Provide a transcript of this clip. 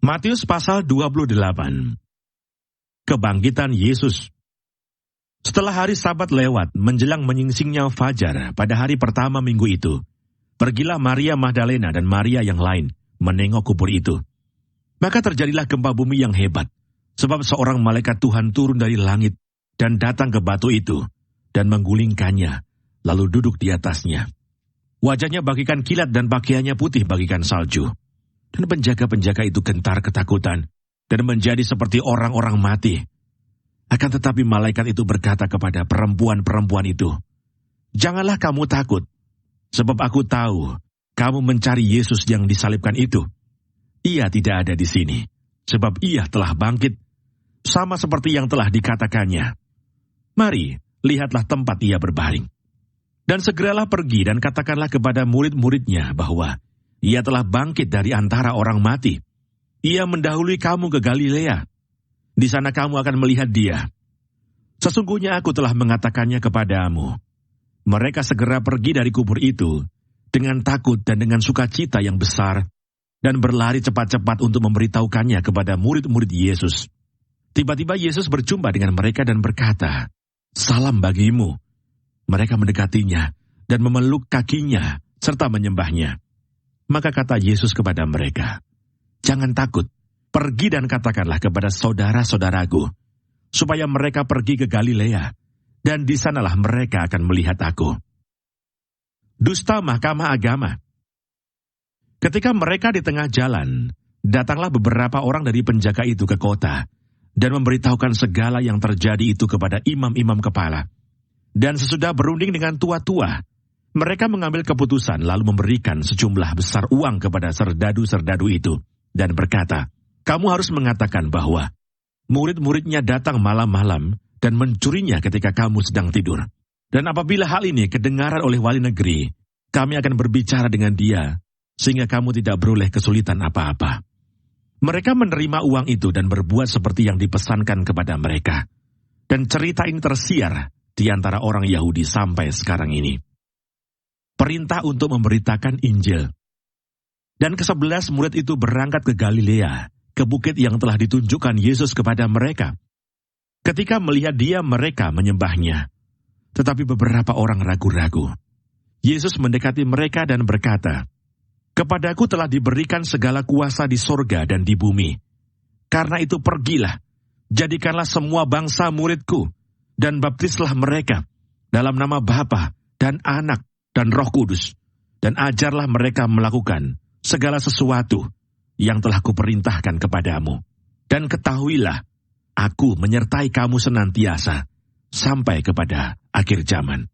Matius pasal 28. Kebangkitan Yesus. Setelah hari Sabat lewat, menjelang menyingsingnya fajar pada hari pertama minggu itu, pergilah Maria Magdalena dan Maria yang lain menengok kubur itu. Maka terjadilah gempa bumi yang hebat, sebab seorang malaikat Tuhan turun dari langit dan datang ke batu itu, dan menggulingkannya, lalu duduk di atasnya. Wajahnya bagikan kilat dan pakaiannya putih bagikan salju. Dan penjaga-penjaga itu gentar ketakutan, dan menjadi seperti orang-orang mati. Akan tetapi malaikat itu berkata kepada perempuan-perempuan itu, "Janganlah kamu takut, sebab aku tahu kamu mencari Yesus yang disalibkan itu. Ia tidak ada di sini, sebab ia telah bangkit, sama seperti yang telah dikatakannya. Mari, lihatlah tempat ia berbaring. Dan segeralah pergi dan katakanlah kepada murid-muridnya bahwa ia telah bangkit dari antara orang mati. Ia mendahului kamu ke Galilea. Di sana kamu akan melihat dia. Sesungguhnya aku telah mengatakannya kepadamu." Mereka segera pergi dari kubur itu dengan takut dan dengan sukacita yang besar, dan berlari cepat-cepat untuk memberitahukannya kepada murid-murid Yesus. Tiba-tiba Yesus berjumpa dengan mereka dan berkata, "Salam bagimu." Mereka mendekatinya dan memeluk kakinya serta menyembahnya. Maka kata Yesus kepada mereka, "Jangan takut, pergi dan katakanlah kepada saudara-saudaraku, supaya mereka pergi ke Galilea, dan di sanalah mereka akan melihat aku." Dusta Mahkamah Agama. Ketika mereka di tengah jalan, datanglah beberapa orang dari penjaga itu ke kota, dan memberitahukan segala yang terjadi itu kepada imam-imam kepala. Dan sesudah berunding dengan tua-tua, mereka mengambil keputusan lalu memberikan sejumlah besar uang kepada serdadu-serdadu itu, dan berkata, "Kamu harus mengatakan bahwa murid-muridnya datang malam-malam dan mencurinya ketika kamu sedang tidur. Dan apabila hal ini kedengaran oleh wali negeri, kami akan berbicara dengan dia, sehingga kamu tidak beroleh kesulitan apa-apa." Mereka menerima uang itu dan berbuat seperti yang dipesankan kepada mereka. Dan cerita ini tersiar di antara orang Yahudi sampai sekarang ini. Perintah untuk memberitakan Injil. Dan ke-11 murid itu berangkat ke Galilea, ke bukit yang telah ditunjukkan Yesus kepada mereka. Ketika melihat dia, mereka menyembahnya. Tetapi beberapa orang ragu-ragu. Yesus mendekati mereka dan berkata, "Kepadaku telah diberikan segala kuasa di sorga dan di bumi. Karena itu pergilah, jadikanlah semua bangsa muridku, dan baptislah mereka dalam nama Bapa dan Anak dan Roh Kudus, dan ajarlah mereka melakukan segala sesuatu yang telah kuperintahkan kepadamu. Dan ketahuilah, aku menyertai kamu senantiasa sampai kepada akhir zaman."